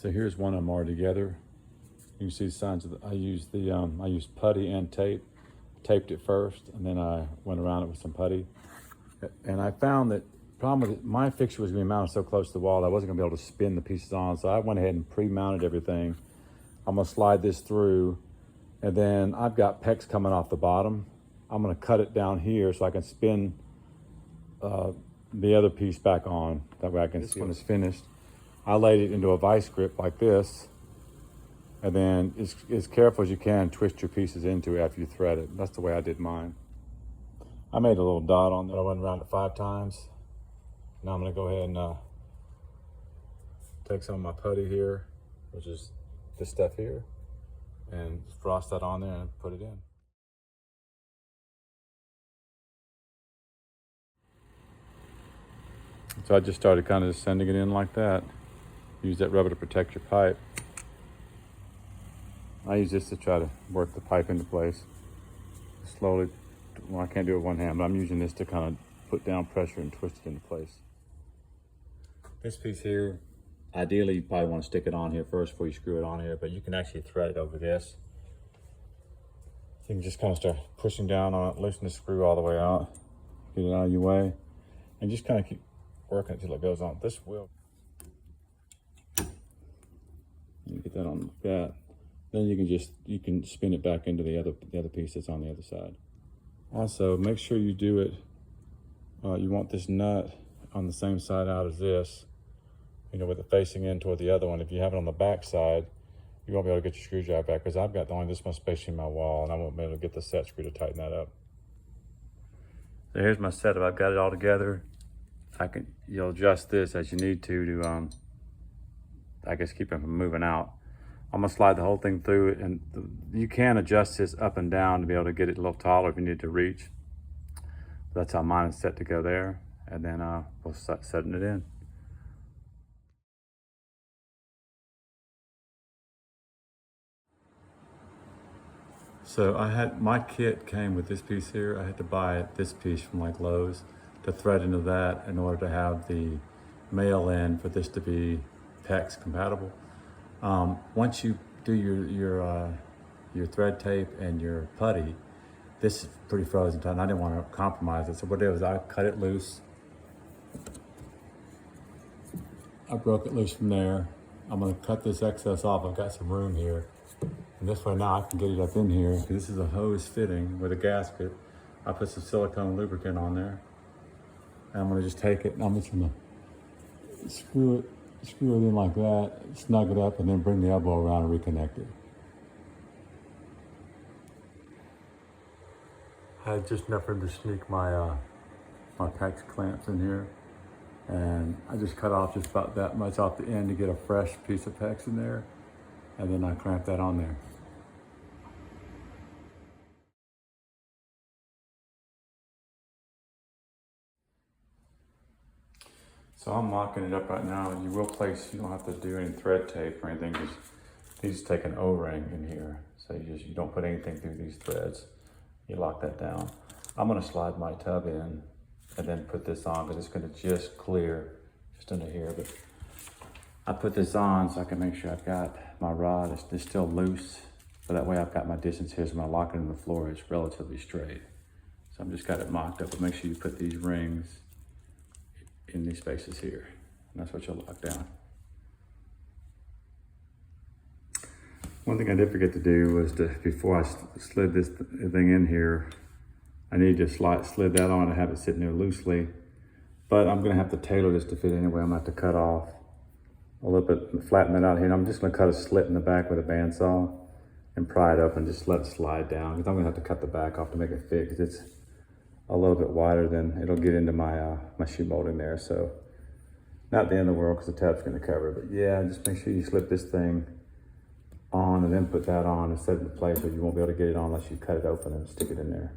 So here's one of them already together. You can see the signs of I used putty and tape. Taped it first, and then I went around it with some putty. And I found that the problem with it, my fixture was gonna be mounted so close to the wall, I wasn't gonna be able to spin the pieces on. So I went ahead and pre-mounted everything. I'm gonna slide this through, and then I've got pegs coming off the bottom. I'm gonna cut it down here so I can spin the other piece back on. That way I can see when it's finished. I laid it into a vice grip like this, and then as careful as you can, twist your pieces into it after you thread it. That's the way I did mine. I made a little dot on there. I went around it 5 times. Now I'm gonna go ahead and take some of my putty here, which is this stuff here, and frost that on there and put it in. So I just started kind of sending it in like that. Use that rubber to protect your pipe. I use this to try to work the pipe into place. Slowly, well, I can't do it with one hand, but I'm using this to kind of put down pressure and twist it into place. This piece here, ideally you probably want to stick it on here first before you screw it on here, but you can actually thread it over this. You can just kind of start pushing down on it, loosen the screw all the way out, get it out of your way, and just kind of keep working until it goes on. This will. You get that on that. Then you can spin it back into the other piece that's on the other side. Also, make sure you do it. You want this nut on the same side out as this. You know, with it facing in toward the other one. If you have it on the back side, you won't be able to get your screwdriver back because I've got only this much space in my wall, and I won't be able to get the set screw to tighten that up. So here's my setup. I've got it all together. You'll adjust this as you need to I guess keep it from moving out. I'm gonna slide the whole thing through it, and you can adjust this up and down to be able to get it a little taller if you need to reach. That's how mine is set to go there, and then we'll start setting it in. So my kit came with this piece here. I had to buy this piece from like Lowe's to thread into that in order to have the male end for this to be PEX compatible. Once you do your thread tape and your putty, this is pretty frozen tight, and I didn't want to compromise it. So what I did was I cut it loose. I broke it loose from there. I'm gonna cut this excess off. I've got some room here. And this way now I can get it up in here, because this is a hose fitting with a gasket. I put some silicone lubricant on there. And I'm gonna just take it and I'm just gonna screw it in like that, snug it up, and then bring the elbow around and reconnect it. I had just enough room to sneak my my PEX clamps in here, and I just cut off just about that much off the end to get a fresh piece of PEX in there, and then I clamp that on there. So I'm mocking it up right now. You don't have to do any thread tape or anything, because these take an O-ring in here. So you don't put anything through these threads. You lock that down. I'm gonna slide my tub in and then put this on, because it's gonna just clear just under here. But I put this on so I can make sure I've got my rod, it's still loose. So that way I've got my distance here, so when I lock it in the floor, it's relatively straight. So I'm just got it mocked up, but make sure you put these rings in these spaces here, and that's what you'll lock down. One thing I did forget to do was before I slid this thing in here, I need to slid that on and have it sitting there loosely, but I'm gonna have to tailor this to fit anyway. I'm gonna have to cut off a little bit, flatten that out here, and I'm just gonna cut a slit in the back with a bandsaw and pry it up and just let it slide down, because I'm gonna have to cut the back off to make it fit, because it's a little bit wider than it'll get into my my shoe molding there. So not the end of the world, because the tub's going to cover it. But yeah, just make sure you slip this thing on and then put that on and set it in place, or you won't be able to get it on unless you cut it open and stick it in there.